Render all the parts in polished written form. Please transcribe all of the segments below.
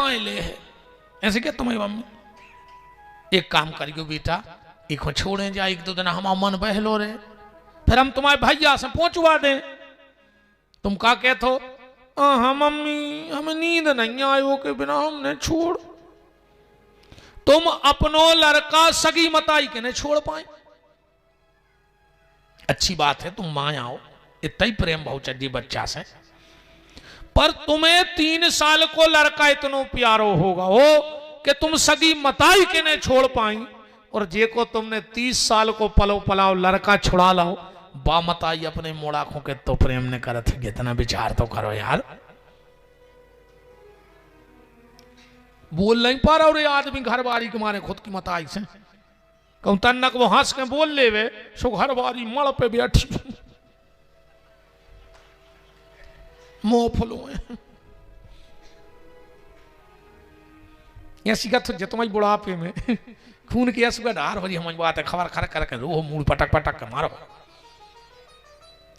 खाए ले है। ऐसे क्या तुम्हारी मम्मी? एक काम करियो बेटा, एक छोड़े जा, एक दो दिन हमारा मन बहलो रहे, फिर हम तुम्हारे भैया से पहुंचवा दें। तुम क्या कहते हो? हाँ मम्मी, हमें नींद नहीं आयो के बिना हमने छोड़। तुम अपनो लड़का सगी मताई के नहीं छोड़ पाए। अच्छी बात है, तुम मां आओ, इतना ही प्रेम भाव चढ़ी बच्चा से, पर तुम्हें 3 साल को लड़का इतना प्यारो होगा हो कि तुम सगी मताई के नहीं छोड़ पाई, और जे को तुमने 30 साल को पलो पलाओ लड़का छुड़ा लाओ, बा मताई अपने मोड़ाखों के तो प्रेम ने करत है। इतना विचार तो करो यार। बोल नहीं पा रहा और ये आदमी घर बारी के मारे खुद की मताई से कहूं तन्नक वो हंस के बोल ले वे, सो घर बारी मड़ पे बैठी मोह फुलो ऐसी का तो जतमाई बुढ़ापे में खून की ऐसी का डार हो जी हमारी बात है, खबर खर करके रोह मूल पटक पटक के मारो।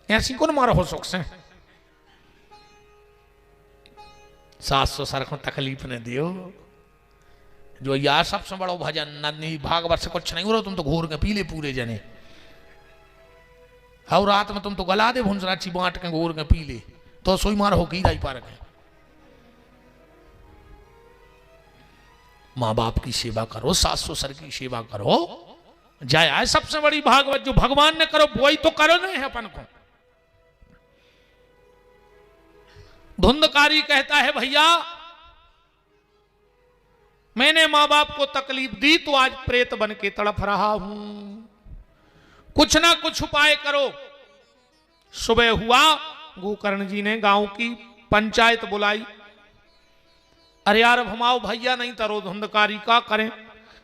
ऐसी कौन मारो हो सुख से? सास ससुर को तकलीफ ने दियो। जो यार सबसे बड़ो भजन नन्ही भागवत से कुछ नहीं हो रहा, तुम तो घोर के पीले पूरे जने। हर रात में तुम तो गला दे भुंसराची बांट के घोर के पीले, तो सोई मार हो की पार के। माँ बाप की सेवा करो, सास ससुर की सेवा करो, जाए आए सबसे बड़ी भागवत जो भगवान ने करो वही तो करो नहीं है अपन को। धुंधकारी कहता है भैया मैंने मां बाप को तकलीफ दी तो आज प्रेत बन के तड़प रहा हूं, कुछ ना कुछ उपाय करो। सुबह हुआ, गोकर्ण जी ने गांव की पंचायत बुलाई। अरे यार हमाओ भैया नहीं तरो धुंधकारी का करें।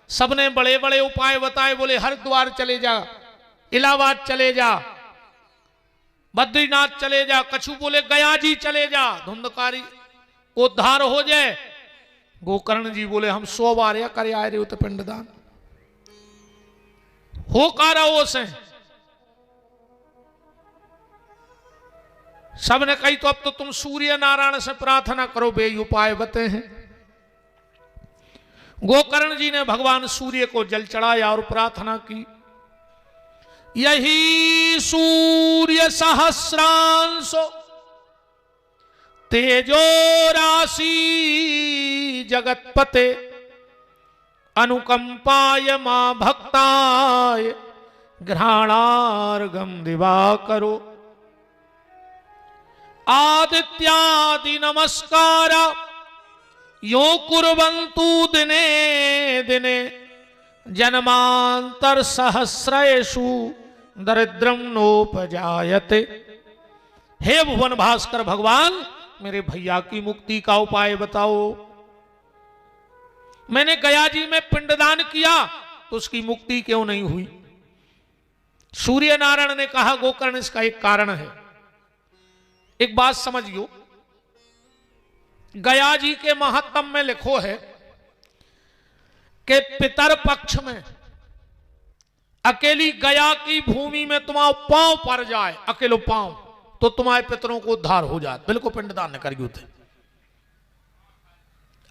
सबने बड़े बड़े उपाय बताए, बोले हरिद्वार चले जा, इलाहाबाद चले जा, बद्रीनाथ चले जा, कछु बोले गया जी चले जा, धुंधकारी उद्धार हो जाए। गोकर्ण जी बोले हम 100 बार या कर आए रे तो पिंडदान हो कारो से। सबने कही तो अब तो तुम सूर्य नारायण से प्रार्थना करो, बे उपाय बते हैं। गोकर्ण जी ने भगवान सूर्य को जल चढ़ाया और प्रार्थना की, यही सूर्य सहस्रांशो तेजो राशि जगतपते अनुकंपाय मां भक्ताय घ्राणार्घम दिवाकरो आदित्यादि नमस्कार यो कुर्वन्तु दिने दिने जन्मांतर सहस्रेषु दरिद्रम नोपजायते। हे भुवन भास्कर भगवान मेरे भैया की मुक्ति का उपाय बताओ। मैंने गया जी में पिंडदान किया तो उसकी मुक्ति क्यों नहीं हुई? सूर्य नारायण ने कहा गोकर्ण इसका एक कारण है। एक बात समझियो, गया जी के महात्म में लिखो है कि पितर पक्ष में अकेली गया की भूमि में तुम्हारा पांव पड़ जाए, अकेलो पांव, तो तुम्हारे पितरों को उद्धार हो जाए। बिल्कुल पिंडदान न करियो थे,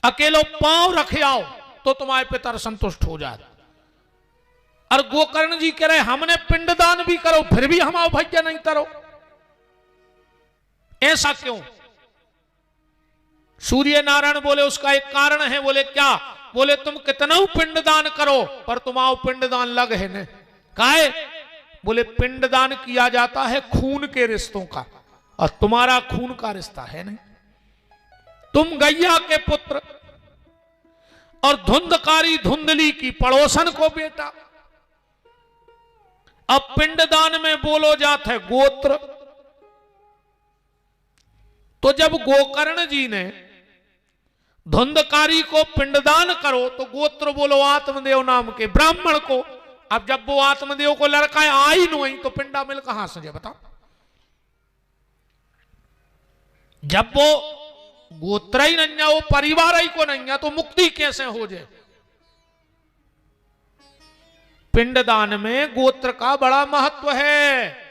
अकेलो पांव रखे आओ तो तुम्हारे पितर संतुष्ट हो जाए। और गोकर्ण जी कह रहे हमने पिंडदान भी करो फिर भी हमारा भैया नहीं करो, ऐसा क्यों? सूर्य नारायण बोले उसका एक कारण है। बोले क्या? बोले तुम कितना पिंडदान करो पर तुम्हारा पिंडदान लग है न काहे? बोले पिंडदान किया जाता है खून के रिश्तों का और तुम्हारा खून का रिश्ता है नहीं। तुम गैया के पुत्र और धुंधकारी धुंधली की पड़ोसन को बेटा। अब पिंडदान में बोलो जात है गोत्र, तो जब गोकर्ण जी ने धुंधकारी को पिंडदान करो तो गोत्र बोलो आत्मदेव नाम के ब्राह्मण को। अब जब वो आत्मदेव को लड़का आई नहीं तो पिंडा मिल कहां से बताओ? जब वो गोत्र ही नहीं है, वो परिवार ही को नहीं है, तो मुक्ति कैसे हो जाए? पिंडदान में गोत्र का बड़ा महत्व है।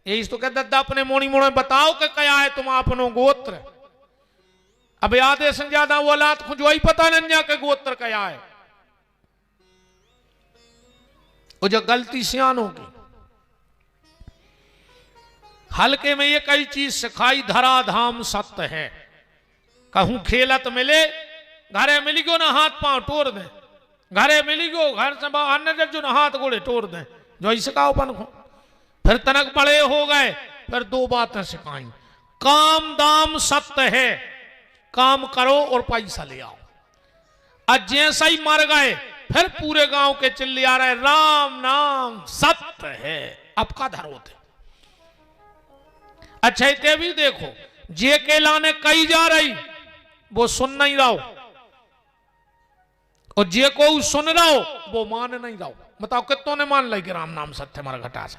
यही तो कहते दादा अपने मोनी मोड़े बताओ कि क्या है तुम अपनो गोत्र। अब आधे से ज्यादा वो औलाद खुद वही पता नहीं के गोत्र क्या है। वो जो गलती सियानों की हल्के में ये कई चीज सिखाई, धराधाम सत्य है। कहूं खेलत मिले घरे मिली गयो ना हाथ पांव तोड़ दे, घरे मिली गयो घर से बाहर जो ना हाथ गोड़े तोड़ दे, जो ही सिखाओ पन को। फिर तनक बड़े हो गए, फिर दो बातें सिखाई, काम दाम सत्य है, काम करो और पैसा ले आओ। आज जैसा ही मर गए फिर पूरे गांव के चिल्ले आ रहे राम नाम सत्य है, अब का धरोते। अच्छा इतने भी देखो, जे के लाने कई जा रही वो सुन नहीं रहा हो, और जे को सुन रहा हो वो मान नहीं रहा हो। बताओ कितनों ने मान ली कि राम नाम सत्य मर घटा सा।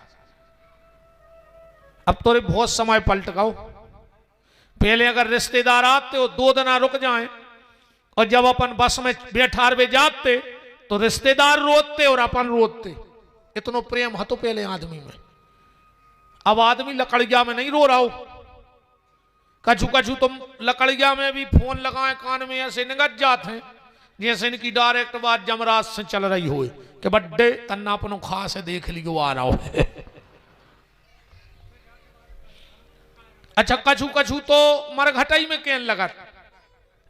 अब तो बहुत समय पलट गओ। पहले अगर रिश्तेदार आते हो 2 दिन रुक जाएं, और जब अपन बस में बैठार वे जाते तो रिश्तेदार रोते और अपन रोते। इतना प्रेम है तो पहले आदमी में। अब आदमी लकड़िया में नहीं रो रहा हो। कछु कछु तुम लकड़िया में भी फोन लगाए कान में ऐसे निगत जाते हैं जैसे इनकी डायरेक्ट बात जमराज से चल रही हो कि बड्डे तन्ना अपनो खास है देख ली वो आ रहा हो। अच्छा कछु कछु तो मरघटाई में कहने लगा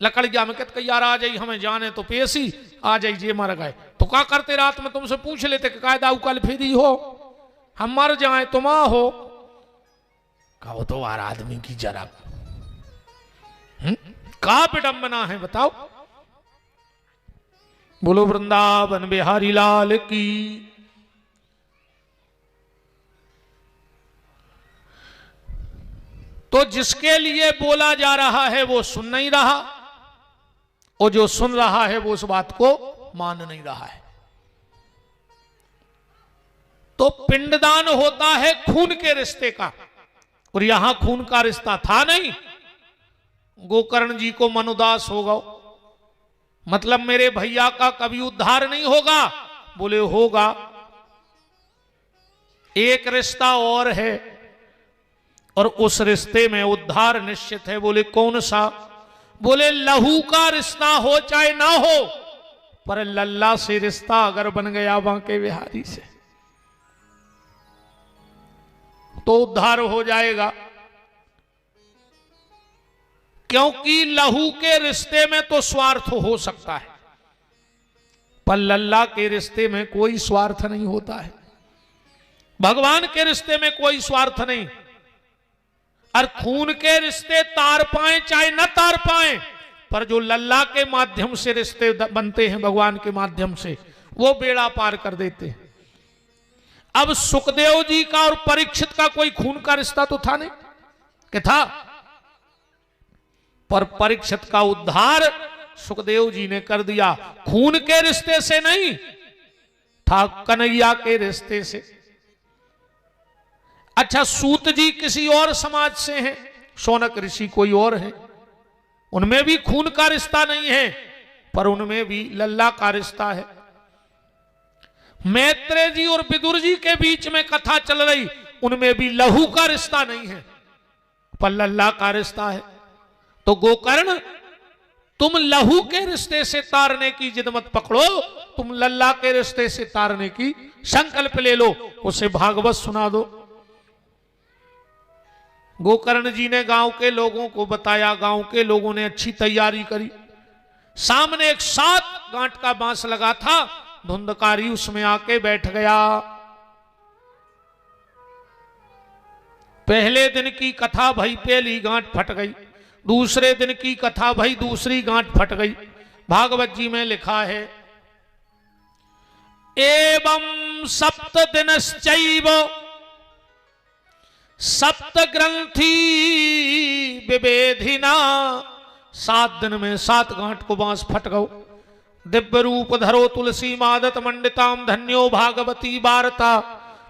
लकड़िया में कहते यार आ जाइए हमें जाने तो पेशी आ जाइए मर गए तो क्या करते रात में तुमसे पूछ लेते कि कायदा कल फेरी हो हम मर जाए तुम आ हो। कहो तो यार आदमी की जरा का विडंबना है बताओ। बोलो वृंदावन बिहारी लाल की। तो जिसके लिए बोला जा रहा है वो सुन नहीं रहा, और जो सुन रहा है वो उस बात को मान नहीं रहा है। तो पिंडदान होता है खून के रिश्ते का, और यहां खून का रिश्ता था नहीं। गोकर्ण जी को मनुदास होगा, मतलब मेरे भैया का कभी उद्धार नहीं होगा। बोले होगा। एक रिश्ता और है और उस रिश्ते में उद्धार निश्चित है। बोले कौन सा? बोले लहू का रिश्ता हो चाहे ना हो, पर लल्ला से रिश्ता अगर बन गया बांके बिहारी से तो उद्धार हो जाएगा। क्योंकि लहू के रिश्ते में तो स्वार्थ हो सकता है, पर लल्ला के रिश्ते में कोई स्वार्थ नहीं होता है। भगवान के रिश्ते में कोई स्वार्थ नहीं। और खून के रिश्ते तार पाए चाहे न तार पाए, पर जो लल्ला के माध्यम से रिश्ते बनते हैं भगवान के माध्यम से, वो बेड़ा पार कर देते हैं। अब सुखदेव जी का और परीक्षित का कोई खून का रिश्ता तो था नहीं कि था, पर परीक्षित का उद्धार सुखदेव जी ने कर दिया। खून के रिश्ते से नहीं था, कन्हैया के रिश्ते से। अच्छा सूत जी किसी और समाज से हैं, शौनक ऋषि कोई और है, उनमें भी खून का रिश्ता नहीं है, पर उनमें भी लल्ला का रिश्ता है। मैत्रेय जी और विदुर जी के बीच में कथा चल रही, उनमें भी लहू का रिश्ता नहीं है, पर लल्ला का रिश्ता है। तो गोकर्ण तुम लहू के रिश्ते से तारने की जिद मत पकड़ो, तुम लल्ला के रिश्ते से तारने की संकल्प ले लो। उसे भागवत सुना दो। गोकर्ण जी ने गांव के लोगों को बताया, गांव के लोगों ने अच्छी तैयारी करी। सामने एक 7 गांठ का बांस लगा था, धुंधकारी उसमें आके बैठ गया। पहले दिन की कथा भई पहली गांठ फट गई, दूसरे दिन की कथा भई दूसरी गांठ फट गई। भागवत जी में लिखा है एवं सप्त दिनश्चैव सप्त ग्रंथि विभेदिना। 7 दिन में 7 गांठ को बांस फट गो। दिव्य रूप धरो तुलसी मादत मंडिताम धन्यो भागवती वार्ता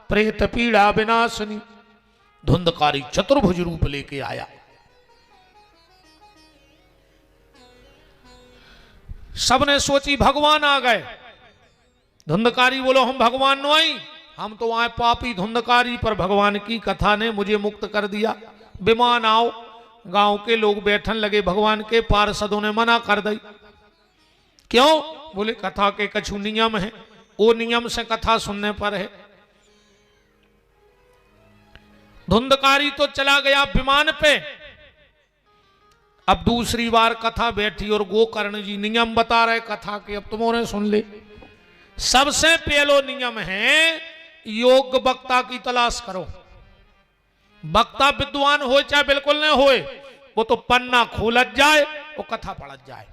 प्रेत पीड़ा विनाशनी। धुंधकारी चतुर्भुज रूप लेके आया। सबने सोची भगवान आ गए। धुंधकारी बोलो हम भगवान नो आई, हम तो आए पापी धुंधकारी, पर भगवान की कथा ने मुझे मुक्त कर दिया। विमान आओ, गांव के लोग बैठन लगे भगवान के, पार्षदों ने मना कर दी। क्यों? बोले कथा के कछु नियम है, वो नियम से कथा सुनने पर है। धुंधकारी तो चला गया विमान पे। अब दूसरी बार कथा बैठी और गोकर्ण जी नियम बता रहे कथा के, अब तुमने सुन ले। सबसे पहलो नियम है योग्य वक्ता की तलाश करो। वक्ता विद्वान हो चाहे बिल्कुल न होए, वो तो पन्ना खोलत जाए, वो कथा पढ़त जाए।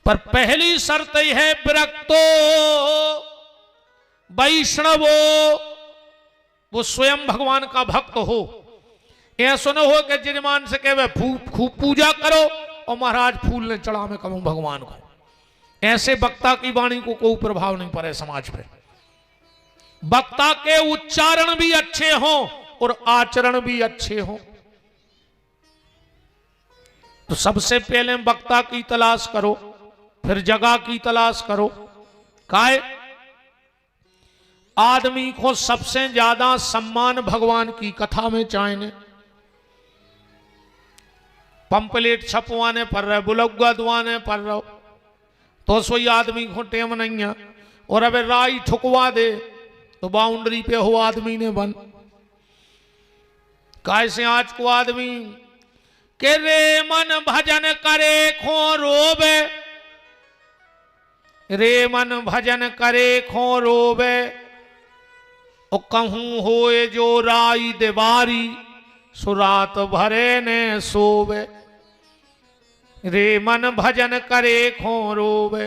पर पहली शर्त यह है विरक्तो वैष्णवो, वो स्वयं भगवान का भक्त हो। ऐसा न हो कि जजमान से कहे खूब पूजा करो और महाराज फूल ने चढ़ा में कहूं भगवान को। ऐसे वक्ता की वाणी को कोई प्रभाव नहीं पड़े समाज पे। वक्ता के उच्चारण भी अच्छे हों और आचरण भी अच्छे हों। तो सबसे पहले वक्ता की तलाश करो, फिर जगह की तलाश करो। काहे? आदमी को सबसे ज्यादा सम्मान भगवान की कथा में चाहिए। पंपलेट छपवाने पर रहे, बुलगुआ दुआने पर रहो, तो सोई आदमी को टेम नहीं है। और अब राई ठुकवा दे तो बाउंड्री पे हो आदमी ने बन। कैसे आज को आदमी के रे मन भजन करे खो रोबे, रे मन भजन करे खो रोबे, ओ कहूं होए जो राई देवारी, सुरात भरे ने सोवे। रे मन भजन करे खो रोवे,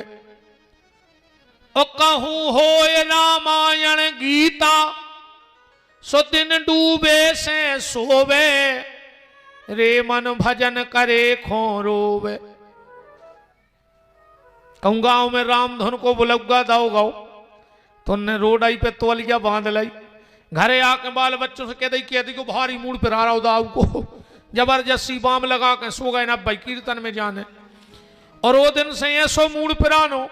ओ कहूं होए रामायण गीता, सो दिन डूबे से सोवे। रे मन भजन करे खो रोवे। कहूं गांव में राम धुन को बुलगुआ दाओ गाओ, तो ने रोड आई पे तोलिया बांध लाई, घरे आके बाल बच्चों से कह दी को भारी मूड पर आ रहा दाऊ को, जबरदस्ती बाम लगा के सो गए ना भाई कीर्तन में जाने। और वो दिन से ऐसो मूड पिरानो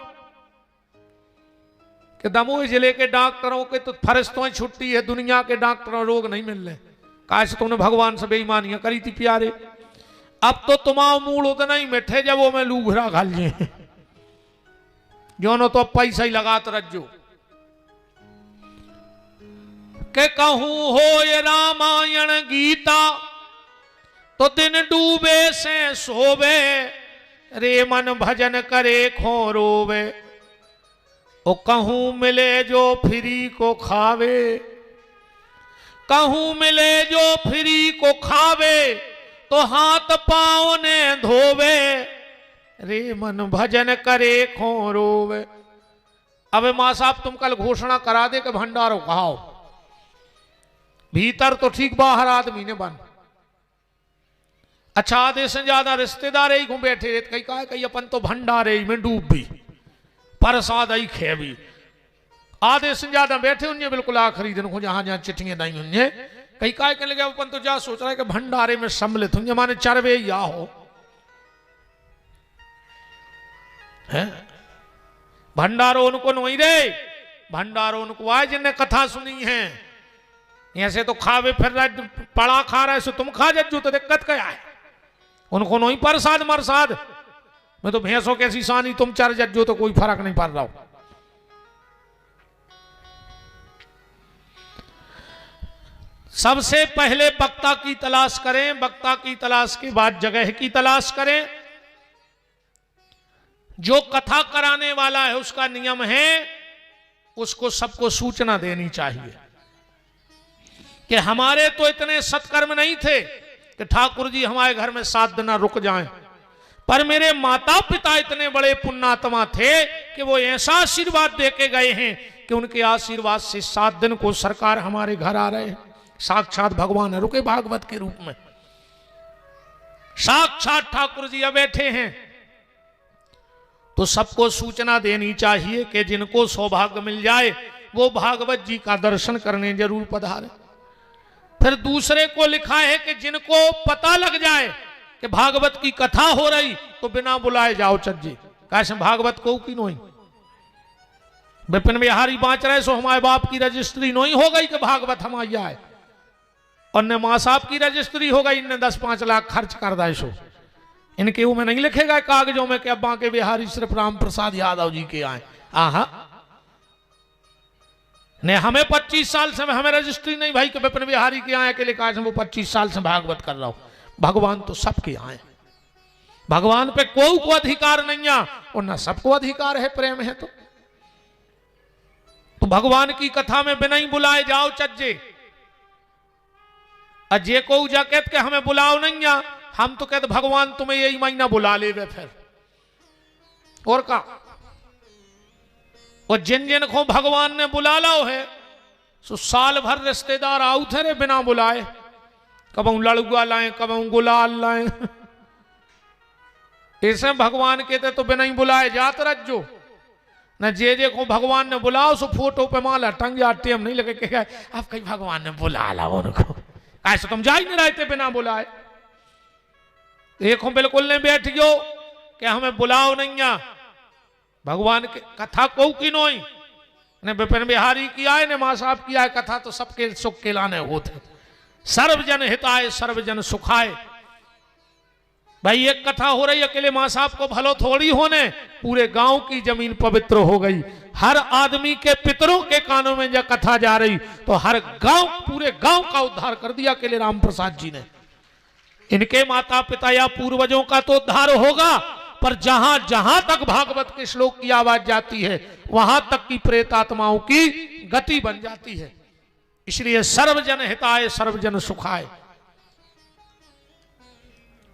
कि दमोह जिले के डॉक्टरों के तो फरिश्तों छुट्टी है, दुनिया के डॉक्टरों रोग नहीं मिल रहे। काश तुमने भगवान से बेईमानियां करी थी प्यारे। अब तो तुम्हारा मूड उतना ही मिठे जब वो मैं लूघरा घाल जे जो नो तो पैसा ही लगात रज्जो के कहूं हो ये रामायण गीता, तो दिन डूबे से सोवे। रे मन भजन करे खो रोवे, ओ कहूं मिले जो फ्री को खावे, कहूं मिले जो फ्री को खावे, तो हाथ पांव ने धोवे। रे मन भजन करे खो रोवे। अबे मां साहब तुम कल घोषणा करा दे कि भंडारो खाओ, भीतर तो ठीक बाहर आदमी ने बन। अच्छा आधे से ज्यादा रिश्तेदार ही घूम बैठे रहते, कहीं कहा कहीं अपन तो भंडारे में डूब भी, प्रसाद ही खे भी। आधे से ज्यादा बैठे उन्हें बिल्कुल आखिरी दिन को जहां जहां चिट्ठियां नहीं उन्हें कहीं कहा कहने लगे अपन तो जा सोच रहा है कि भंडारे में सम्मिलित होंगे, माने चरवे या हो है। भंडारो उनको नहीं रे, भंडारो उनको आए जिनने कथा सुनी है। ऐसे तो खावे फिर रहा पड़ा खा रहा है, सो तुम खा जज्जू तो दिक्कत क्या है। उनको नहीं प्रसाद मरसाद, मैं तो भैंसों कैसी सानी तुम चर जज्जो तो कोई फर्क नहीं पड़ रहा हो। सबसे पहले वक्ता की तलाश करें, वक्ता की तलाश के बाद जगह की तलाश करें। जो कथा कराने वाला है उसका नियम है उसको सबको सूचना देनी चाहिए कि हमारे तो इतने सत्कर्म नहीं थे कि ठाकुर जी हमारे घर में 7 दिन रुक जाएं, पर मेरे माता पिता इतने बड़े पुण्यात्मा थे कि वो ऐसा आशीर्वाद देके गए हैं कि उनके आशीर्वाद से 7 दिन को सरकार हमारे घर आ रहे हैं। साक्षात भगवान रुके भागवत के रूप में, साक्षात ठाकुर जी अब बैठे हैं। तो सबको सूचना देनी चाहिए कि जिनको सौभाग्य मिल जाए वो भागवत जी का दर्शन करने जरूर पधारे। फिर दूसरे को लिखा है कि जिनको पता लग जाए कि भागवत की कथा हो रही तो बिना बुलाए जाओ चज्जे। कैसे भागवत को की नहीं विपिन बिहारी बाँच रहे सो हमारे बाप की रजिस्ट्री नहीं हो गई कि भागवत हमारी आए। और ने मां साहब की रजिस्ट्री हो गई, इनने 10-5 लाख खर्च कर दाए सो इनके वो में नहीं लिखेगा कागजों में कि अब्बा के बिहारी सिर्फ राम प्रसाद यादव जी के आए। आहा ने हमें 25 साल से हमें रजिस्ट्री नहीं भाई कि विपिन बिहारी के आए के लिखा है, वो 25 साल से भागवत कर रहा हूं। भगवान तो सबके आए, भगवान पे कोई को अधिकार नहीं है और ना सबको अधिकार है, प्रेम है तो भगवान की कथा में बिना ही बुलाए जाओ चज्जे। अजय को जा कहते के हमें बुलाओ नहीं आ, हम तो कहते भगवान तुम्हें यही महीना बुला ले फिर और का। और जिन जिन को भगवान ने बुला लाओ है सो साल भर रिश्तेदार आउ थे रे बिना बुलाए, कबू लड़ुआ लाए कबू गुलाल लाए ऐसे भगवान कहते तो बिना ही बुलाए जात रज्जो न जे को भगवान ने बुलाओ सो फोटो पे माला टंग जा, टेम नहीं लगे कि अब कहीं भगवान ने बुला ला उनको, ऐसे तुम जा ही नहीं रहते बिना बुलाए। देखो बिल्कुल नहीं बैठ गयो कि हमें बुलाओ नहीं आ, भगवान की कथा को की नोई ने विपिन बिहारी की आए ने मां साहब की आए, कथा तो सबके सुख के लाने होते, सर्वजन हिताय सर्वजन सुखाए। भाई एक कथा हो रही अकेले मां साहब को भलो थोड़ी होने, पूरे गांव की जमीन पवित्र हो गई, हर आदमी के पितरों के कानों में जब कथा जा रही तो हर गांव पूरे गांव का उद्धार कर दिया अकेले राम प्रसाद जी ने। इनके माता पिता या पूर्वजों का तो उद्धार होगा, पर जहां जहां तक भागवत के श्लोक की आवाज जाती है वहां तक की प्रेत आत्माओं की गति बन जाती है। इसलिए सर्वजन हिताय सर्वजन सुखाय।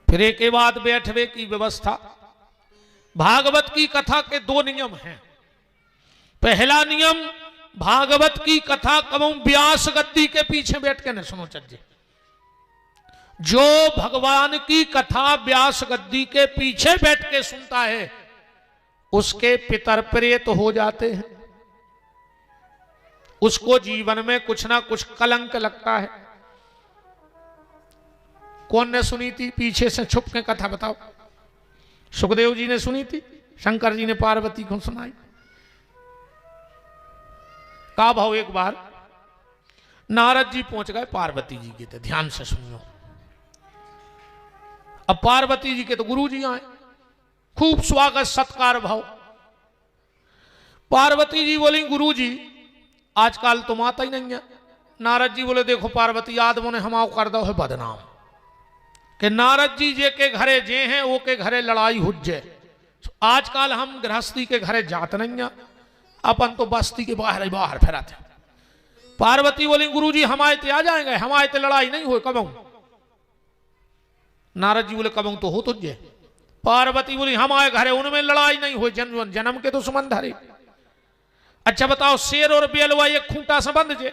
फिर एक के बाद बैठवे की व्यवस्था। भागवत की कथा के 2 नियम हैं। पहला नियम, भागवत की कथा कबू व्यास गद्दी के पीछे बैठ के न सुनो चज्जे। जो भगवान की कथा व्यास गद्दी के पीछे बैठ के सुनता है उसके पितर प्रेत हो जाते हैं, उसको जीवन में कुछ ना कुछ कलंक लगता है। कौन ने सुनी थी पीछे से छुप के कथा बताओ? सुखदेव जी ने सुनी थी, शंकर जी ने पार्वती को सुनाई। का भाव एक बार नारद जी पहुंच गए पार्वती जी के थे, ध्यान से सुनियो। अब पार्वती जी के तो गुरु जी आए, खूब स्वागत सत्कार भाव। पार्वती जी बोली गुरु जी आजकल तुम आता ही नहीं है। नारद जी बोले देखो पार्वती आदमों ने हमाओ कर दो है बदनाम कि नारद जी जे के घरे जे हैं वो के घरे लड़ाई हुज्जे। आजकल हम गृहस्थी के घरे जात नहीं है, अपन तो बस्ती के बाहर ही बाहर फिराते। पार्वती बोली गुरु जी हमारे ते आ जाएंगे, हमारे ते लड़ाई नहीं हो कबू। नारद जी बोले कबू तो हो तुझे। पार्वती बोली हमारे घरे उनमें लड़ाई नहीं हो, जन्म जन्म के तो सुमन धरे। अच्छा बताओ शेर और बेलवा एक खूंटा संबंध जे।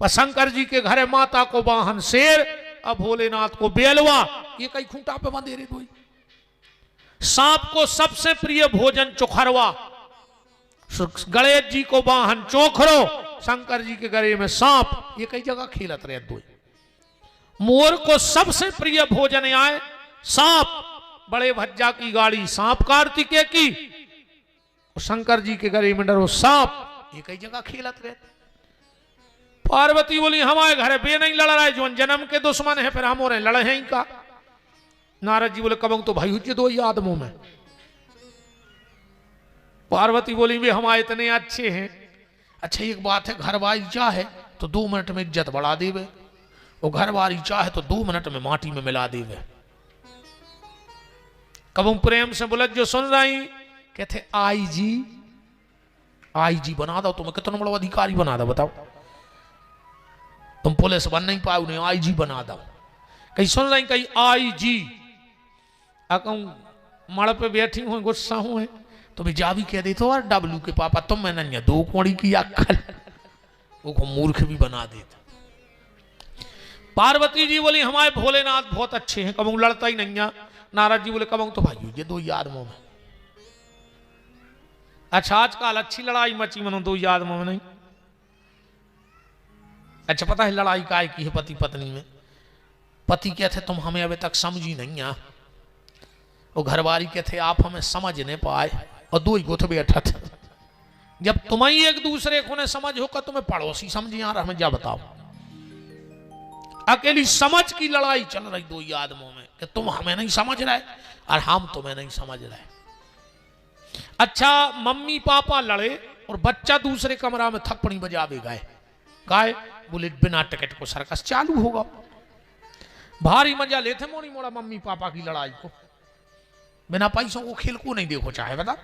पर शंकर जी के घरे माता को वाहन शेर और भोलेनाथ को बेलवा, ये कई खूंटा पे बंधे रे कोई। सांप को सबसे प्रिय भोजन चोखरवा, गणेश जी को वाहन चोखरो, शंकर जी के गले में सांप, ये कई जगह खेलत रहे दो। मोर को सबसे प्रिय भोजन आए सांप, बड़े भज्जा की गाड़ी सांप कार्तिकेय की, शंकर जी के गले में डरो सांप, ये कई जगह खेलत रहे। पार्वती बोली हमारे घरे बे नहीं लड़ रहा है, जो जन्म के दुश्मन है फिर हम और लड़े हैं इनका। नारद जी बोले कबंग तो भाई हुए 2 ही आदमों में। पार्वती बोली भी हमारे इतने अच्छे हैं। अच्छा एक बात है, घर वाली चाहे तो 2 मिनट में इज्जत बढ़ा देवे, वो घर वाली चाहे तो 2 मिनट में माटी में मिला देवे। कबू प्रेम से बोला जो सुन रही कहते आई जी बना दो, तुम्हें कितना बड़ा अधिकारी बना दो बताओ। तुम पुलिस बन नहीं पाओ, नहीं आई जी बना दो। कहीं सुन रही कहीं आई जी मड़ पे बैठी हूँ गुस्सा हूँ तो भी जा भी कह देते और डब्लू के पापा तुम मैं नहीं 2 कोड़ी की अक्कल, वो मूर्ख भी बना देता। पार्वती जी बोली हमारे भोलेनाथ बहुत अच्छे हैं, कबू लड़ता ही नहीं है। नारद जी बोले कबू तो भाई ये 2 ही आदमों में। अच्छा आजकल अच्छी लड़ाई मची मनो 2 ही आदमों में नहीं। अच्छा पता है लड़ाई काय की है पति पत्नी में? पति कहते तुम हमें अभी तक समझी नहीं आ, वो घरवाली कहते आप हमें समझ नहीं पाए, और 2 ही गुथ बैठा थे। जब तुम्हें एक दूसरे को ने समझ होगा तुम्हें पड़ोसी समझी यार हमें जा बताओ। अकेली समझ की लड़ाई चल रही दो ही आदमों में कि तुम हमें नहीं समझ रहे और हम तुम्हें नहीं समझ रहे। अच्छा, मम्मी पापा लड़े और बच्चा दूसरे कमरा में थप्पड़ी बजावे गए, गाय बोले बिना टिकट को सर्कस चालू होगा। भारी मजा लेते मोड़ी मोड़ा मम्मी पापा की लड़ाई को, बिना पैसों को खेल को नहीं देखो चाहे बता।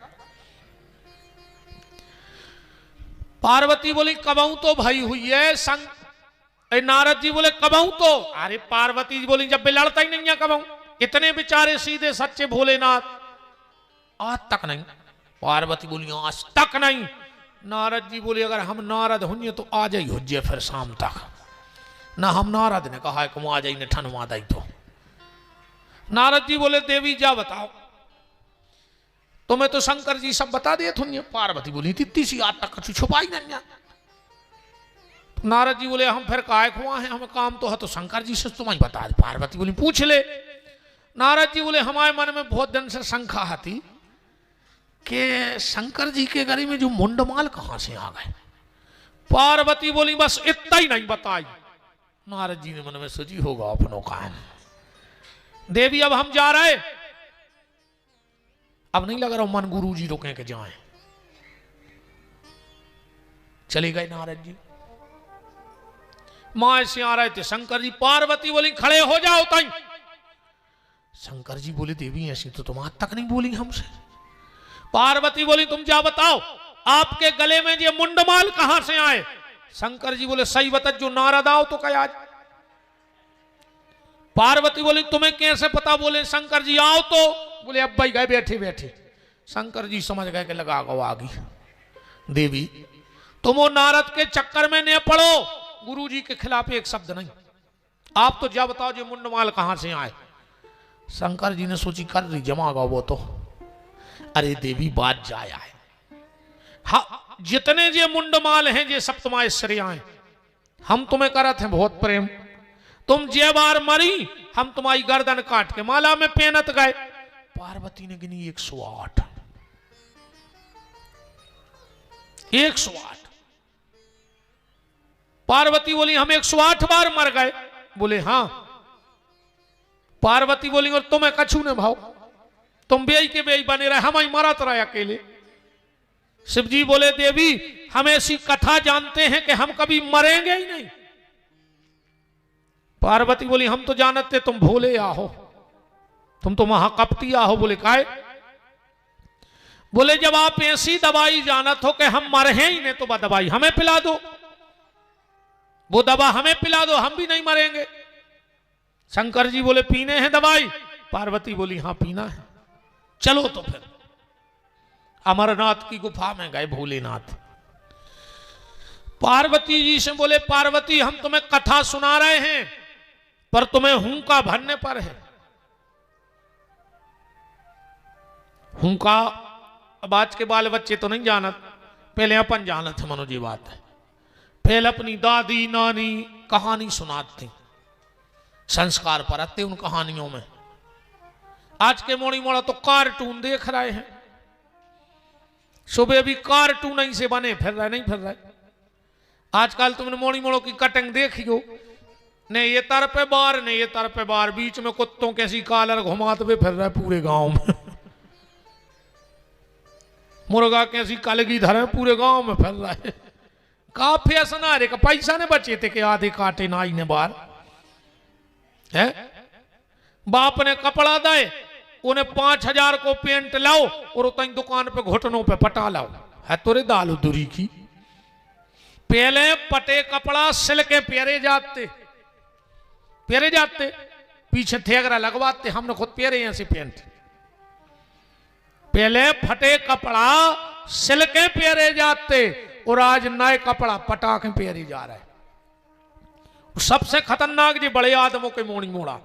पार्वती बोली कबहू तो भाई हुई है संग। नारद जी बोले कबहू तो, अरे पार्वती जी बोली जब भी लड़ता ही नहीं है कबहू, इतने बेचारे सीधे सच्चे भोलेनाथ आज तक नहीं। पार्वती बोली आज तक नहीं। नारद जी बोले अगर हम नारद होंगे तो आ जाइए हो फिर शाम तक ना। हम नारद ने कहा है कि आ जाइए ठनवा दाई। तो नारद जी बोले देवी जा बताओ, तुम्हें तो शंकर जी सब बता दिए थे। पार्वती बोली तित्ती सी आज तक कुछ छुपाई नहीं। नारद जी बोले हम फिर काय खुआ हैं, हमें काम तो है तो शंकर जी से तुम्हें बता दे। पार्वती बोली पूछ ले। नारद जी बोले हमारे मन में बहुत दिन से शंका आती कि शंकर जी के गले में जो मुंडमाल कहां से आ गए। पार्वती बोली बस इतना ही नहीं बताई। नारद जी ने मन में सोची होगा अपनों का है। देवी अब हम जा रहे, अब नहीं लग रहा मन गुरु जी रोके के जाए। चले गए नारद जी, मां से आ रहे थे शंकर जी। पार्वती बोली खड़े हो जाओ ताई। शंकर जी बोले देवी ऐसी तो तुम आज तक नहीं बोली हमसे। पार्वती बोली तुम जा बताओ आपके गले में ये मुंडमाल कहां से आए। शंकर जी बोले सही बता, जो नारद आओ तो क्या आज। पार्वती बोली तुम्हें कैसे पता। बोले शंकर जी आओ तो। बोले अब भाई गए बैठे बैठे। शंकर जी समझ गए कि लगा गो आगी। देवी तुम वो नारद के चक्कर में न पड़ो, गुरु जी के खिलाफ एक शब्द नहीं। आप तो जा बताओ जो मुंडमाल कहां से आए। शंकर जी ने सोची कर रही जमागा वो तो। अरे देवी बात जाया है, हाँ जितने जे मुंडमाल हैं जे सब तुम्हारे श्रेय, हम तुम्हें करत हैं बहुत प्रेम। तुम जे बार मरी हम तुम्हारी गर्दन काट के माला में पहनत गए। पार्वती ने गिनी 108। 108। पार्वती बोली हम 108 बार मर गए। बोले हां। पार्वती बोली और तुम्हें कछु ने भाव, तुम बेई के बेई बने रहे, हम ही मरत रहे अकेले। शिव जी बोले देवी हम ऐसी कथा जानते हैं कि हम कभी मरेंगे ही नहीं। पार्वती बोली हम तो जानते तुम भोले आहो, तुम तो महाकपटी आहो। बोले काहे। बोले जब आप ऐसी दवाई जानत हो कि हम मरे ही नहीं तो वह दवाई हमें पिला दो, वो दवा हमें पिला दो, हम भी नहीं मरेंगे। शंकर जी बोले पीने हैं दवाई। पार्वती बोली हां पीना है। चलो तो फिर अमरनाथ की गुफा में गए भोलेनाथ। पार्वती जी से बोले पार्वती हम तुम्हें कथा सुना रहे हैं पर तुम्हें हुंका भरने पर है। हुंका अब आज के बाल बच्चे तो नहीं जानत, पहले अपन जानत है। मनो जी बात है, पहले अपनी दादी नानी कहानी सुनाती, संस्कार परते उन कहानियों में। आज के मोड़ी मोड़ा तो कार्टून देख रहे हैं, सुबह भी कार्टून ही से बने फिर रहे, नहीं फिर रहे। आजकल तुमने मोड़ी मोड़ों की कटिंग देखियो, ने ये तर पे बार ने ये तर पे बार, बीच में कुत्तों कैसी कॉलर घुमाते हुए फिर रहे पूरे गांव में। मुर्गा कैसी कलगी धरे पूरे गांव में फिर रहे। का फैशन आ रे का पैसा ने बचे थे कि आधे काटे नाई ने बार है। बाप ने कपड़ा दे उन्हें 5000 को पेंट लाओ और उतनी दुकान पे घुटनों पे पटा लाओ, है तोरे दाल दूरी की। पहले पटे कपड़ा सिल के पेरे जाते पीछे थेगरा लगवाते, हमने खुद पेरे ऐसे पेंट। पहले फटे कपड़ा सिल के पेरे जाते और आज नए कपड़ा पटा के पेरे जा रहे। सबसे खतरनाक जी बड़े आदमों के मोड़ी मोड़ा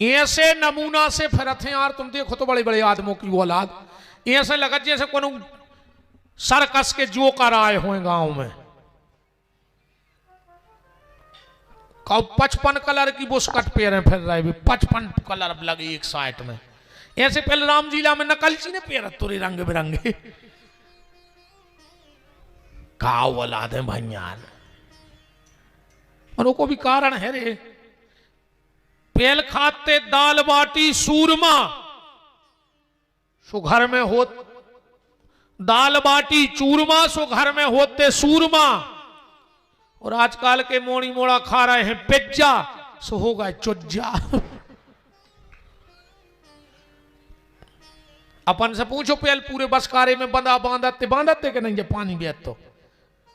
ऐसे नमूना से फिरते यार। तुम देखो तो बड़े बड़े आदमों की वो औलाद ऐसे लगा जैसे कोनो सर्कस के जोकर आए हुए गांव में। 55 कलर की बुस्कट पेरे फिर रहे, 55 कलर लगे एक साइड में। ऐसे पहले रामजीला में नकलची ने पेरा तुरे रंग बिरंगे। का औलाद है भैया। उनको भी कारण है रे। पेल खाते दाल बाटी सूरमा, सो घर में हो दाल बाटी चूरमा, सो घर में होते सूरमा। और आजकल के मोड़ी मोड़ा खा रहे हैं पिज्जा, सो होगा चुज्जा। अपन से पूछो पेल पूरे बसकारे में बांधते बांधते कि नहीं, जब पानी बेत तो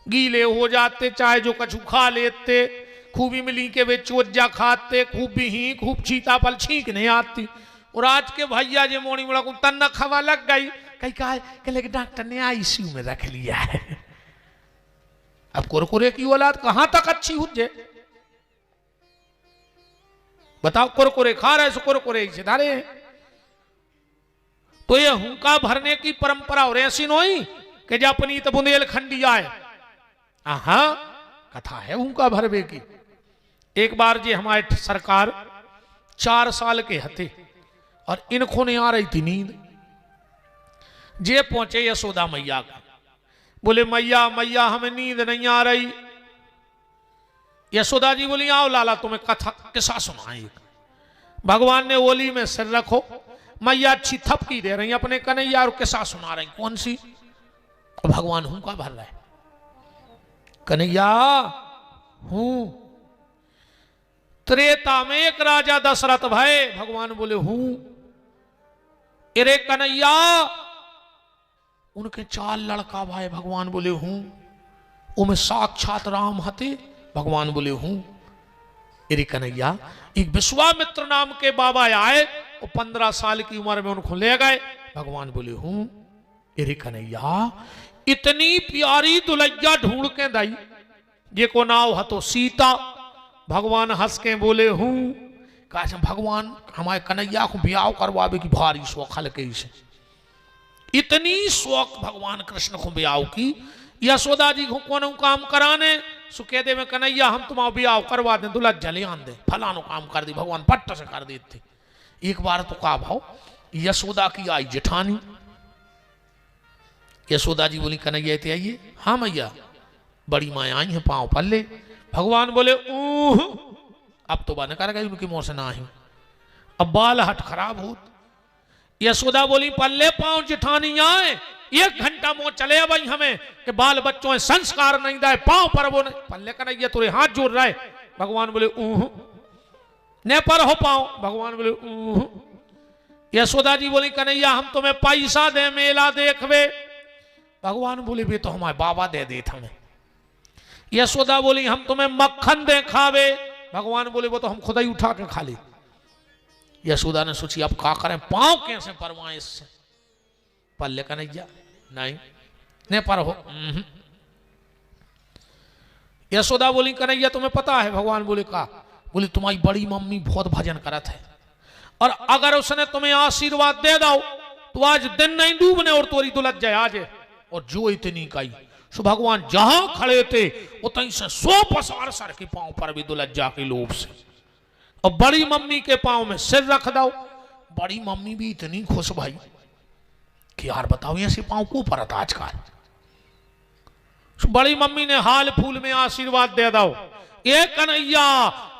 गीले हो जाते, चाहे जो कछु खा लेते, खूबी मिली के वे चोज्जा खाते, खूब भी खूब चीता पल छींक नहीं आती। और आज के भैया जे मोड़ी मोड़ा को तन्ना खवा लग गई, कहीं कहा कि लेकिन डॉक्टर ने आईसीयू में रख लिया है। अब कुरकुरे की औलाद कहां तक अच्छी हो जाए बताओ। कुरकुरे खा रहे सो कुरकुरे से धारे हैं। तो ये हुंका भरने की परंपरा और ऐसी नहीं कि जब अपनी बुंदेलखंडी आए, हाँ कथा है हुंका भरवे की। एक बार जी हमारे सरकार 4 साल के हथे और इनको नहीं आ रही थी नींद। जे पहुंचे यशोदा मैया का, बोले मैया मैया हमें नींद नहीं आ रही। यशोदा जी बोली आओ लाला तुम्हें कथा किस्सा सुनाए। भगवान ने ओली में सिर रखो, मैया अच्छी थपकी दे रही अपने कन्हैया और किस्सा सुना रही। कौन सी? भगवान हुंका भर रहा है, कन्हैया हूं त्रेता में एक राजा दशरथ भय। भगवान बोले हूं। अरे कन्हैया उनके 4 लड़का भाई। भगवान बोले हूं। उनमें साक्षात राम हते। भगवान बोले हूं। अरे कन्हैया एक विश्वामित्र नाम के बाबा आए और 15 साल की उम्र में उनको ले गए। भगवान बोले हूं। अरे कन्हैया इतनी प्यारी दुलैया ढूंढ के दई, जे को नाव हतो सीता। भगवान हंस के बोले हूं। कहा भगवान हमारे कन्हैया को ब्याह करवावे की भारी शौक हल्के से। इतनी शौक भगवान कृष्ण को ब्याह की। यशोदा जी को कौन काम कराने, सो कह दे में कन्हैया हम तुम्हारा ब्याह करवा दें, दुल्हन जले आन दे, फलानो काम कर दी। भगवान पट्ट से कर देते। एक बार तो का भाव यशोदा की आई जेठानी। यशोदा जी बोली कन्हैया थे आइए। हाँ मैया। बड़ी माँ आई है पांव पल्ले। भगवान बोले ऊह। अब तो बन कर गई उनकी मुंह से ना ही, अब बाल हट खराब हो। यशोदा बोली पल्ले पांव जेठानी आए, 1 घंटा मुंह चले भाई हमें कि बाल बच्चों संस्कार नहीं दाए, पांव पर वो नहीं। पल्ले कन्हैया तुरे हाथ जोड़ रहा है। भगवान बोले ऊह। ने पर हो पाओ। भगवान बोले ऊह। यशोदा जी बोली कन्हैया हम तुम्हें पैसा दे मेला देखवे। भगवान बोले वे तो हमारे बाबा दे देते हमें। यशोदा बोली हम तुम्हें मक्खन दे खावे। भगवान बोले वो तो हम खुद ही उठा के खा ले। यशोदा ने सोची अब क्या करें, पांव कैसे परवाएं इससे। पल्ले कन्हैया नहीं ने पर हो। यशोदा बोली कन्हैया तुम्हें पता है। भगवान बोले का? बोली तुम्हारी बड़ी मम्मी बहुत भजन करत है, और अगर उसने तुम्हें आशीर्वाद दे दो तो आज दिन नहीं डूबने और तोरी दुलत जाए आज। और जो इतनी कही सो भगवान जहां खड़े थे उतनी से 100 पसार सर के पांव पर भी दुलत जाके लोभ से, और बड़ी मम्मी के पांव में सिर रख दो। बड़ी मम्मी भी इतनी खुश भाई कि यार बताओ ऐसे पांव को परत आजकल। बड़ी मम्मी ने हाल फूल में आशीर्वाद दे दो। ये कन्हैया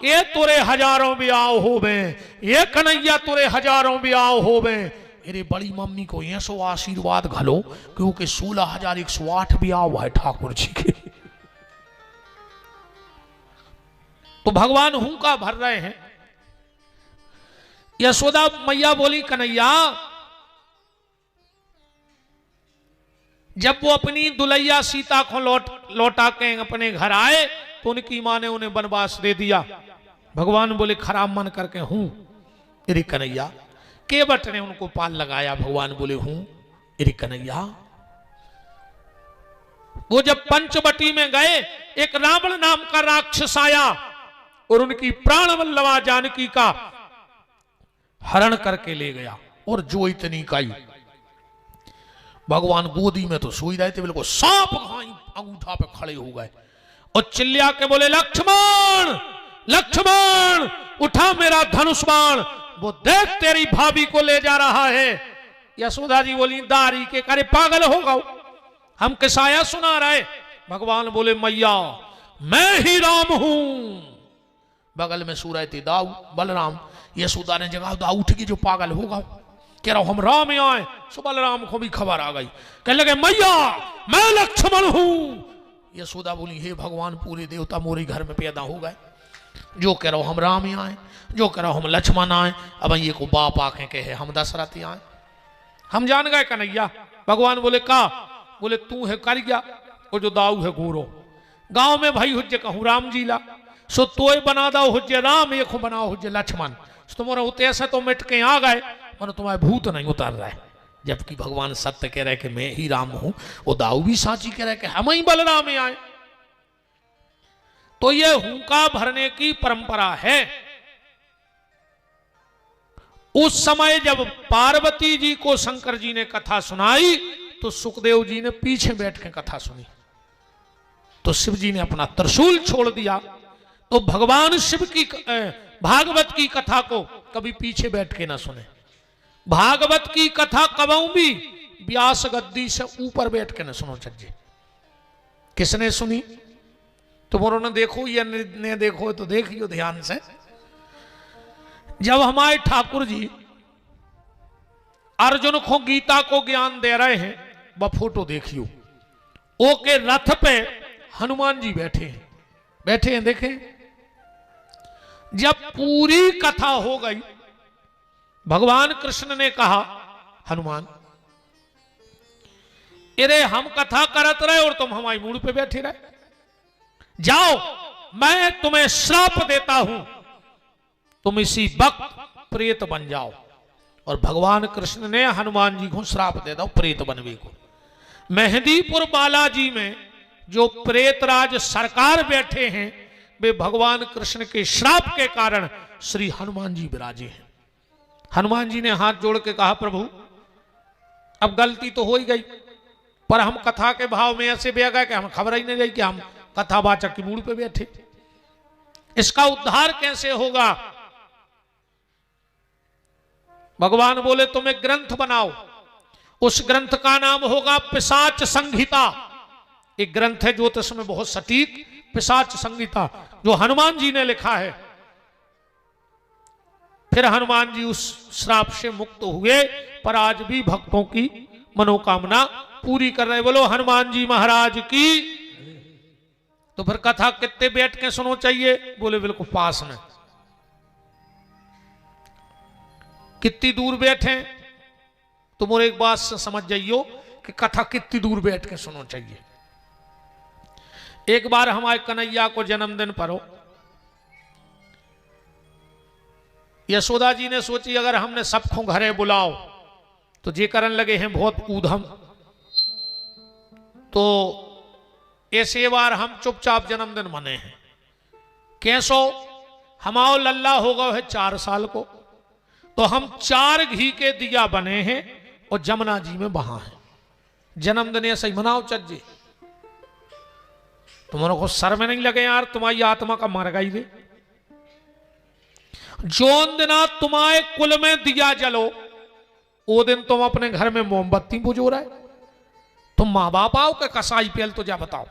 ये तोरे हजारों ब्याह होवे, ये कन्हैया तोरे हजारों ब्याह होवे। अरे बड़ी मम्मी को ये सो आशीर्वाद घलो क्योंकि 16,108 ब्याह हुआ है ठाकुर जी के। तो भगवान हुंका भर रहे हैं। यशोदा मैया बोली कन्हैया जब वो अपनी दुलैया सीता को लौटा के अपने घर आए तो उनकी मां ने उन्हें वनवास दे दिया। भगवान बोले खराब मन करके हूं। अरे कन्हैया केवट ने उनको पाल लगाया। भगवान बोले हूं। अरे कन्हैया वो जब पंचवटी में गए एक रावण नाम का राक्षस आया और उनकी प्राण वल्लभा जानकी का हरण करके ले गया। और जो इतनी काई भगवान गोदी में तो सोई रहे थे, बिल्कुल सांप घाई अंगूठा पे खड़े हो गए और चिल्ला के बोले लक्ष्मण लक्ष्मण उठा मेरा धनुष बाण, वो देख तेरी भाभी को ले जा रहा है। यशोदा जी बोली दारी के करे पागल हो गए, हम किसाया सुना रहे। भगवान बोले मैया मैं ही राम हूं। बगल में सूरह थी दाऊ बलराम। यशोदा ने जगह दाऊ उठ की जो पागल होगा, कह रहा हूं हम राम में आए। सो बलराम को भी खबर आ गई, कहने लगे मैया मैं लक्ष्मण हूं। यशोदा बोली हे भगवान पूरे देवता मोरे घर में पैदा हो गए, जो कह रहा हूं हम राम में आए, जो कह रहा हूं हम लक्ष्मण आए। अब ये को बाप आके कहे हम दशरथ आए। हम जान गए कन्हैया। भगवान बोले का? बोले तू है करिया और जो दाऊ है गोरो। गांव में भाई हुज्जे कहूं राम जी ला, सो तोय बना दो हुज्जे राम, एक बनाओ हुज्जे लक्ष्मण। तुम्हारा होते ऐसे तो मिट के आ गए, मन तुम्हारे भूत नहीं उतर रहा है। जबकि भगवान सत्य कह रहे कि मैं ही राम हूं, वो दाऊ भी साची कह रहे कि हम ही बलराम में आए। तो ये हुंका भरने की परंपरा है। उस समय जब पार्वती जी को शंकर जी ने कथा सुनाई तो सुखदेव जी ने पीछे बैठ के कथा सुनी। तो शिव जी ने अपना त्रिशूल छोड़ दिया। तो भगवान शिव की भागवत की कथा को कभी पीछे बैठ के ना सुने। भागवत की कथा कबहू भी व्यास गद्दी से ऊपर बैठ के ना सुनो। चज्जे किसने सुनी? तुम ने देखो या ने देखो तो देखियो ध्यान से। जब हमारे ठाकुर जी अर्जुन को गीता को ज्ञान दे रहे हैं, वह फोटो देखियो। ओ के रथ पे हनुमान जी बैठे हैं देखें। जब पूरी कथा हो गई, भगवान कृष्ण ने कहा हनुमान अरे हम कथा करत रहे और तुम हमारी मूड़ पे बैठे रहे, जाओ मैं तुम्हें श्राप देता हूं, तुम इसी वक्त प्रेत बन जाओ। और भगवान कृष्ण ने हनुमान जी को श्राप दे दो प्रेत बनवे को। मेहंदीपुर बालाजी में जो प्रेतराज सरकार बैठे हैं, वे भगवान कृष्ण के श्राप के कारण श्री हनुमान जी विराजे हैं। हनुमान जी ने हाथ जोड़ के कहा प्रभु अब गलती तो हो ही गई, पर हम कथा के भाव में ऐसे बह गए कि हम खबर ही नहीं रही कि हम कथावाचक की मूड़ पे बैठे। इसका उद्धार कैसे होगा? भगवान बोले तुम एक ग्रंथ बनाओ, उस ग्रंथ का नाम होगा पिशाच संहिता। एक ग्रंथ है ज्योतिष में बहुत सटीक, पिशाच संहिता, जो हनुमान जी ने लिखा है। फिर हनुमान जी उस श्राप से मुक्त हुए, पर आज भी भक्तों की मनोकामना पूरी कर रहे। बोलो हनुमान जी महाराज की। तो फिर कथा कितने बैठ के सुनो चाहिए? बोले बिल्कुल पास में। कितनी दूर बैठे? तुम और एक बात से समझ जाइयो कि कथा कितनी दूर बैठ के सुनो चाहिए। एक बार हमारे कन्हैया को जन्मदिन पर हो, यशोदा जी ने सोची अगर हमने सबको घरे बुलाओ तो जे करन लगे हैं बहुत ऊधम, तो ऐसे बार हम चुपचाप जन्मदिन मने हैं। कैसो हमाओ लल्ला होगा है 4 साल को, तो हम 4 घी के दिया बने हैं और जमुना जी में बहा है। जन्मदिन ऐसा ही मनाओ चज्जे। तुम्हारे को सर में नहीं लगे यार, तुम्हारी आत्मा का मर गई रे। जोन दिना तुम्हारे कुल में दिया जलो, वो दिन तुम अपने घर में मोमबत्ती बुझो रहे। तुम मां बाप आओ के कसाई पेल तो जा बताओ।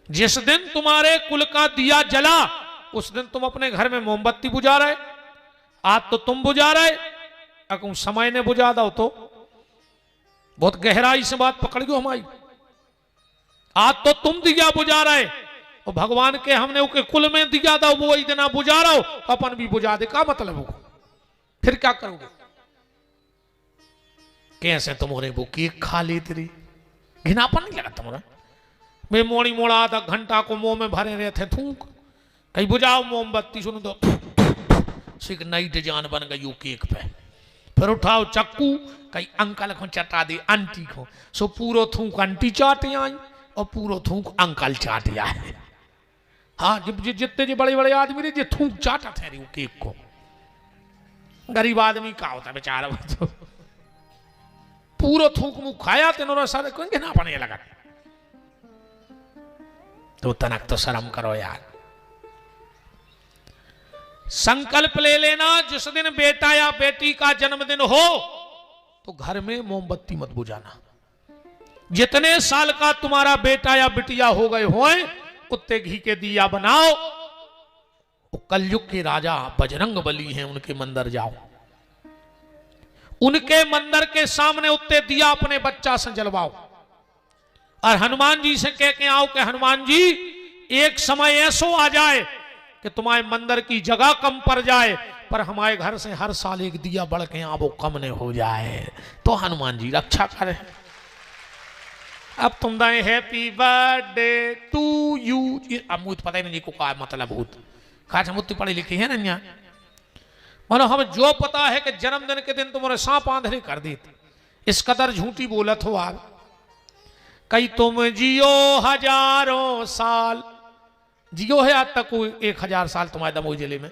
जिस दिन तुम्हारे कुल का दिया जला उस दिन तुम अपने घर में मोमबत्ती बुझा रहे। आज तो तुम बुझा रहे, अगर समय ने बुझा दो तो बहुत गहराई से बात पकड़ गयो हमारी। आज तो तुम दिया बुझा रहे और भगवान के हमने उनके कुल में दिया था, वो इतना बुझा रहा हो तो अपन भी बुझा दे। का मतलब होगा? फिर क्या करोगे? कैसे तुम्हारे वो केक खा लेते रही, घिनापन नहीं लगा तुम्हारा? मैं मोड़ी मोड़ा आधा घंटा को मुंह में भरे रहे थे थूक, कहीं बुझाओ मोमबत्ती, सुनो तो एक नई डिजाइन बन गई वो केक पे। फिर उठाओ चक्कू, कहीं अंकल को चटा दे आंटी को, सो पूरो थूक आंटी चाटे आई और पूरो थूक अंकल चाट आए। हाँ जितने जो बड़े बड़े आदमी रहे जो थूक चाटा थे वो केक को। गरीब आदमी का होता बेचारा, तो पूरो थूक मुंह खाया तेनों सारे कहेंगे ना बने लगा। तो तनक तो शर्म करो यार। संकल्प ले लेना जिस दिन बेटा या बेटी का जन्मदिन हो तो घर में मोमबत्ती मत बुझाना। जितने साल का तुम्हारा बेटा या बिटिया हो गए होए, कुत्ते घी के दिया बनाओ वो कलयुग के राजा बजरंग बली हैं, उनके मंदिर जाओ, उनके मंदिर के सामने उत्ते दिया अपने बच्चा से जलवाओ और हनुमान जी से कह के आओ कि हनुमान जी एक समय ऐसो आ जाए कि तुम्हारे मंदिर की जगह कम पड़ जाए, पर हमारे घर से हर साल एक दिया बढ़ के यहाँ वो कम न हो जाए, तो हनुमान जी रक्षा करें। अब तुम दाए हैप्पी बर्थडे टू यू, अब मुझे पता ही नहीं को का मतलब भूत खास मुत्ती पढ़ी लिखी है ना, मतलब हमें जो पता है कि जन्मदिन के दिन तुम्हारे सांप आंधरे कर देते, इस कदर झूठी बोलत हो आप। कई तुम जियो हजारों साल, जियो है आज तक 1000 साल तुम्हारे दमोह जिले में,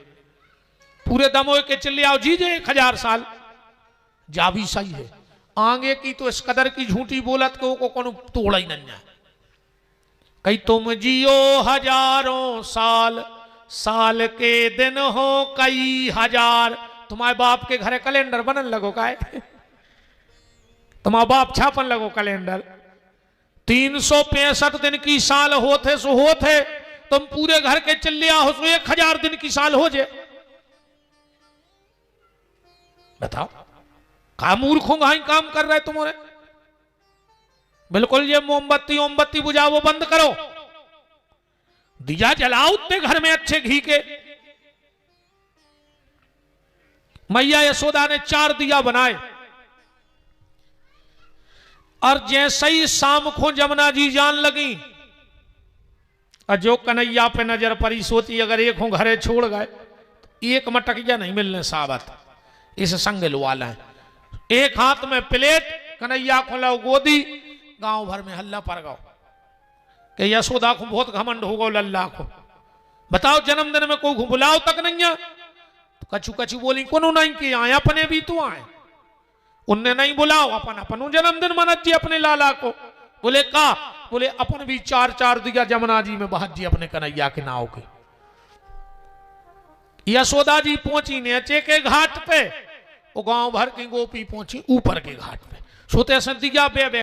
पूरे दमोह के चिल्ले आओ जी 1000 साल जा भी सही है, आगे की तो इस कदर की झूठी बोलत को कौन तोड़ा ही नहीं है। कई तुम जियो हजारों साल, साल के दिन हो कई हजार, तुम्हारे बाप के घरे कैलेंडर बनन लगो का है, तुम्हारा बाप छापन लगो कैलेंडर, 365 दिन की साल होते सो होते, तुम पूरे घर के चिल्लिया हो सो 1000 दिन की साल हो जाए, बताओ का मूर्खों का ही काम कर रहे तुम्हारे। बिल्कुल ये मोमबत्ती बुझाओ वो बंद करो, दिया जलाओ ते घर में अच्छे घी के। मैया यशोदा ने 4 दिया बनाए और जैसे ही शाम को जमुना जी जान लगी और जो कन्हैया पे नजर पड़ी, सोची अगर एक हो घरे छोड़ गए तो एक मटकिया नहीं मिलने साबत, इस संग लुवाला है। एक हाथ में प्लेट, कन्हैया को लो गोदी, गांव भर में हल्ला पड़ गो कि यशोदा को बहुत घमंड हो गो लल्ला को, बताओ जन्मदिन में कोई बुलाओ तक नहीं है, तो कछु कछु बोली कोनो नहीं कि आए अपने भी तो आए, उनने नहीं बुलाओ अपन अपन जन्मदिन मनत जी अपने लाला को। बोले का, बोले अपन भी 4 दिया जमुना जी में बहत जी अपने कन्हैया के नाव के। यशोदा जी पहुंची नीचे के घाट पे, वो गांव भर की गोपी पहुंची ऊपर के घाट पे, सोते से दिया बे